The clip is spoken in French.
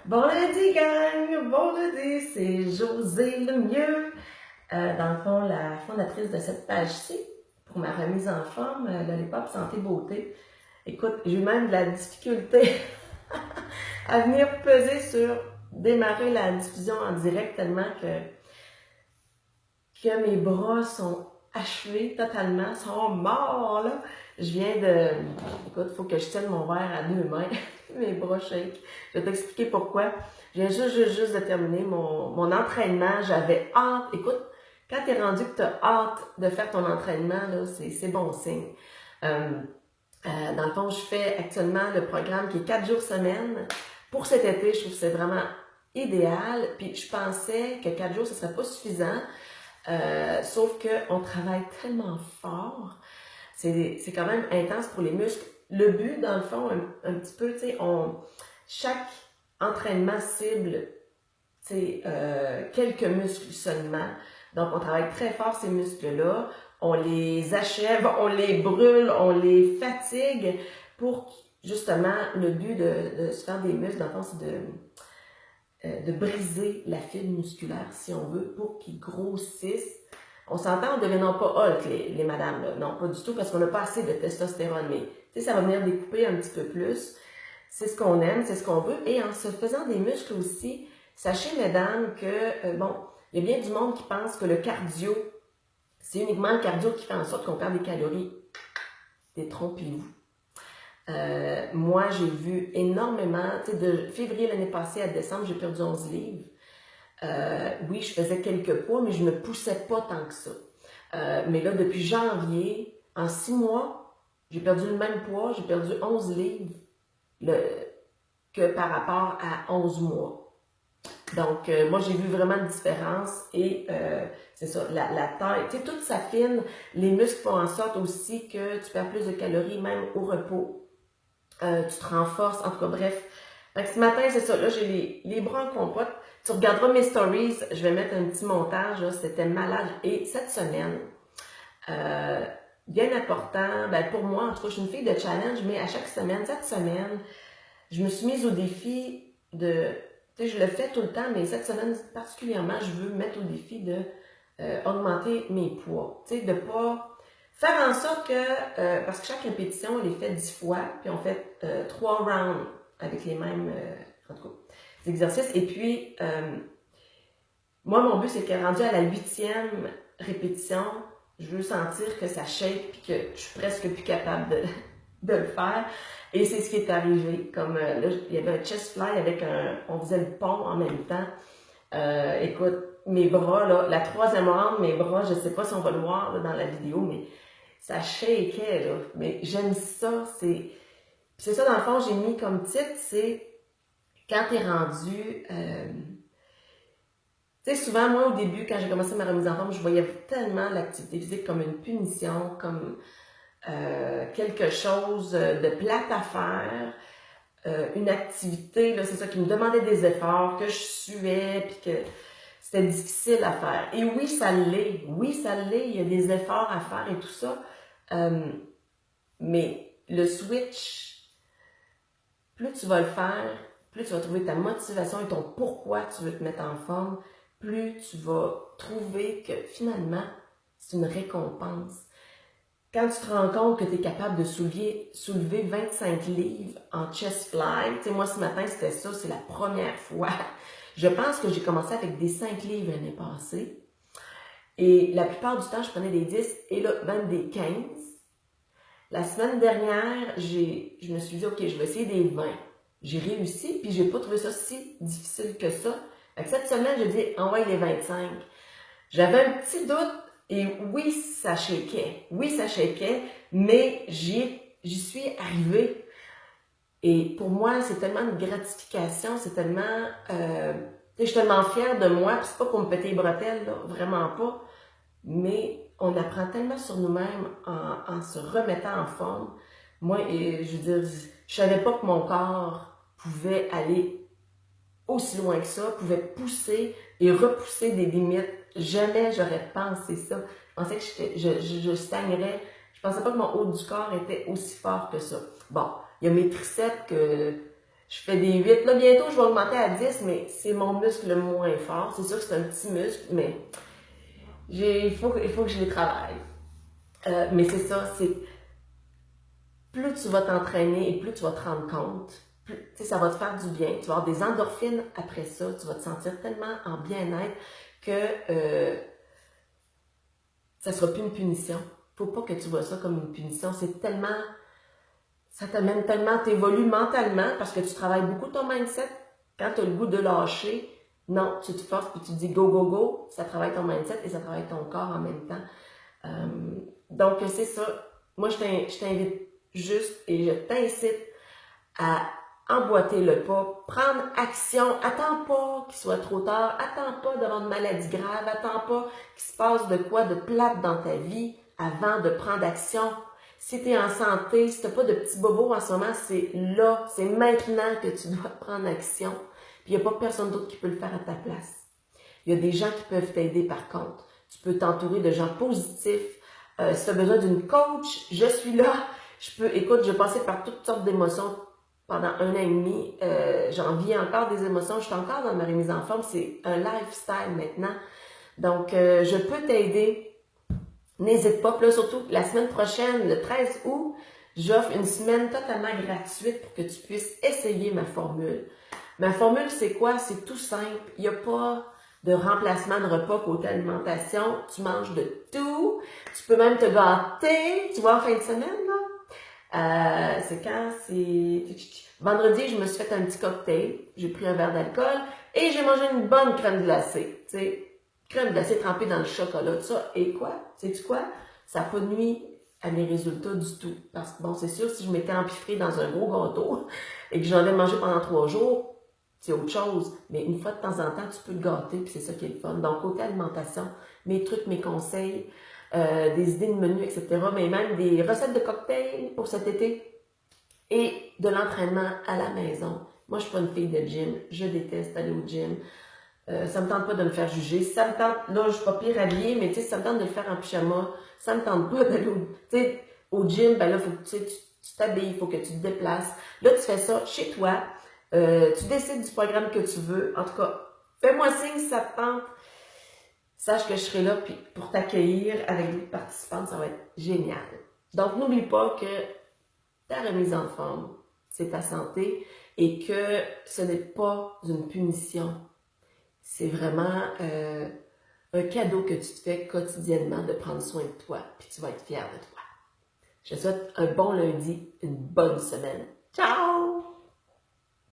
Bon lundi, gang! Bon lundi, c'est Josée Lemieux, dans le fond, la fondatrice de cette page-ci, pour ma remise en forme, Lollipop Santé Beauté. Écoute, j'ai eu même de la difficulté à venir peser sur démarrer la diffusion en direct tellement que mes bras sont achevés totalement, sont morts, là. Je viens de... Écoute, il faut que je tienne mon verre à deux mains. Mes bras shake. Je vais t'expliquer pourquoi. Je viens juste de terminer mon entraînement. J'avais hâte. Écoute, quand tu es rendu que tu as hâte de faire ton entraînement, là, c'est bon signe. Dans le fond, je fais actuellement le programme qui est 4 jours semaine. Pour cet été, je trouve que c'est vraiment idéal. Puis je pensais que 4 jours, ce serait pas suffisant. Sauf qu'on travaille tellement fort, c'est quand même intense pour les muscles. Le but, dans le fond, un petit peu, tu sais, chaque entraînement cible, tu sais, quelques muscles seulement. Donc, on travaille très fort ces muscles-là, on les achève, on les brûle, on les fatigue pour, justement, le but de se faire des muscles, dans le fond, c'est de briser la fibre musculaire, si on veut, pour qu'ils grossissent. On s'entend, on ne deviendra pas Hulk, les madames, là. Non, pas du tout, parce qu'on n'a pas assez de testostérone, mais, tu sais, ça va venir découper un petit peu plus. C'est ce qu'on aime, c'est ce qu'on veut. Et en se faisant des muscles aussi, sachez, mesdames, que, bon, il y a bien du monde qui pense que le cardio, c'est uniquement le cardio qui fait en sorte qu'on perd des calories. Détrompez-vous. Moi, j'ai vu énormément, tu sais, de février l'année passée à décembre, j'ai perdu 11 livres. Oui, je faisais quelques poids, mais je ne poussais pas tant que ça. Mais là, depuis janvier, en 6 mois, j'ai perdu le même poids, j'ai perdu 11 livres que par rapport à 11 mois. Donc, moi, j'ai vu vraiment une différence et c'est ça, la taille, tu sais, tout s'affine, les muscles font en sorte aussi que tu perds plus de calories, même au repos. Tu te renforces, en tout cas, bref. Fait que ce matin, c'est ça, là, j'ai les bras en compote. Tu regarderas mes stories, je vais mettre un petit montage, là, c'était malade. Et cette semaine, bien important, ben pour moi, en tout cas, je suis une fille de challenge, mais à chaque semaine, cette semaine, je me suis mise au défi de, tu sais, je le fais tout le temps, mais cette semaine particulièrement, je veux me mettre au défi de augmenter mes poids. Tu sais, de pas faire en sorte que, parce que chaque répétition, on les fait 10 fois, puis on fait 3 rounds avec les mêmes, en tout cas, exercices. Et puis, moi, mon but, c'est que rendu à la 8e répétition, je veux sentir que ça shake, puis que je suis presque plus capable de le faire. Et c'est ce qui est arrivé. Comme là, il y avait un chest fly avec on faisait le pont en même temps. Écoute, mes bras, là, la 3e round, mes bras, je sais pas si on va le voir là, dans la vidéo, mais ça shakeait, là. Mais j'aime ça, c'est ça, dans le fond, j'ai mis comme titre, c'est quand t'es rendu... Tu sais, souvent, moi, au début, quand j'ai commencé ma remise en forme, je voyais tellement l'activité physique comme une punition, comme quelque chose de plate à faire, une activité, là, c'est ça, qui me demandait des efforts, que je suais, puis que c'était difficile à faire. Et oui, ça l'est. Oui, ça l'est. Il y a des efforts à faire et tout ça. Mais le switch, plus tu vas le faire, plus tu vas trouver ta motivation et ton pourquoi tu veux te mettre en forme, plus tu vas trouver que finalement, c'est une récompense. Quand tu te rends compte que tu es capable de soulever 25 livres en chest fly, tu sais, moi ce matin c'était ça, c'est la première fois. Je pense que j'ai commencé avec des 5 livres l'année passée. Et la plupart du temps, je prenais des 10 et là, même des 15. La semaine dernière, je me suis dit, OK, je vais essayer des 20. J'ai réussi, puis j'ai pas trouvé ça si difficile que ça. Fait que cette semaine, j'ai dit, envoie les 25. J'avais un petit doute, et oui, ça shakeait. Oui, ça shakeait, mais j'y suis arrivée. Et pour moi, c'est tellement de gratification, c'est tellement... je suis tellement fière de moi, puis c'est pas pour me péter les bretelles, là, vraiment pas. Mais on apprend tellement sur nous-mêmes en se remettant en forme. Moi, je veux dire, je savais pas que mon corps pouvait aller aussi loin que ça, pouvait pousser et repousser des limites. Jamais j'aurais pensé ça. Je pensais que je stagnerais. Je pensais pas que mon haut du corps était aussi fort que ça. Bon, il y a mes triceps que Je fais des 8. Là, bientôt, je vais augmenter à 10, mais c'est mon muscle le moins fort. C'est sûr que c'est un petit muscle, mais il faut que je les travaille. Mais c'est ça, c'est plus tu vas t'entraîner et plus tu vas te rendre compte, ça va te faire du bien. Tu vas avoir des endorphines après ça. Tu vas te sentir tellement en bien-être que ça sera plus une punition. Faut pas que tu vois ça comme une punition. C'est tellement... Ça t'amène tellement, t'évolues mentalement parce que tu travailles beaucoup ton mindset. Quand tu as le goût de lâcher, non, tu te forces puis tu te dis go, go, go. Ça travaille ton mindset et ça travaille ton corps en même temps. Donc, c'est ça. Moi, je t'invite juste et je t'incite à emboîter le pas, prendre action. Attends pas qu'il soit trop tard. Attends pas d'avoir une maladie grave. Attends pas qu'il se passe de quoi de plate dans ta vie avant de prendre action. Si tu es en santé, si tu n'as pas de petits bobos en ce moment, c'est là, c'est maintenant que tu dois prendre action. Puis il n'y a pas personne d'autre qui peut le faire à ta place. Il y a des gens qui peuvent t'aider par contre. Tu peux t'entourer de gens positifs. Si tu as besoin d'une coach, je suis là. Écoute, je passais par toutes sortes d'émotions pendant 1 an et demi. J'en vis encore des émotions. Je suis encore dans ma remise en forme. C'est un lifestyle maintenant. Donc, je peux t'aider. N'hésite pas. Puis là, surtout, la semaine prochaine, le 13 août, j'offre une semaine totalement gratuite pour que tu puisses essayer ma formule. Ma formule, c'est quoi? C'est tout simple. Il n'y a pas de remplacement de repas côté alimentation. Tu manges de tout. Tu peux même te gâter. Tu vois, en fin de semaine, là. C'est quand? C'est... Vendredi, je me suis fait un petit cocktail. J'ai pris un verre d'alcool et j'ai mangé une bonne crème glacée. Tu sais, crème glacée trempée dans le chocolat, tout ça. Et quoi? Sais-tu quoi? Ça n'a pas nuit à mes résultats du tout. Parce que bon, c'est sûr, si je m'étais empiffrée dans un gros gâteau et que j'en ai mangé pendant 3 jours, c'est autre chose. Mais une fois de temps en temps, tu peux te gâter, puis c'est ça qui est le fun. Donc, côté alimentation, mes trucs, mes conseils, des idées de menus, etc., mais même des recettes de cocktails pour cet été et de l'entraînement à la maison. Moi, je suis pas une fille de gym. Je déteste aller au gym. Ça me tente pas de me faire juger. Si ça me tente, là, je suis pas pire habillée, mais tu sais, si ça me tente de le faire en pyjama, ça me tente pas d'aller au gym, ben là, faut que tu t'habilles, il faut que tu te déplaces. Là, tu fais ça chez toi. Tu décides du programme que tu veux. En tout cas, fais-moi signe si ça te tente. Sache que je serai là pour t'accueillir avec d'autres participants. Ça va être génial. Donc, n'oublie pas que ta remise en forme, c'est ta santé et que ce n'est pas une punition. C'est vraiment un cadeau que tu te fais quotidiennement de prendre soin de toi, puis tu vas être fier de toi. Je te souhaite un bon lundi, une bonne semaine. Ciao!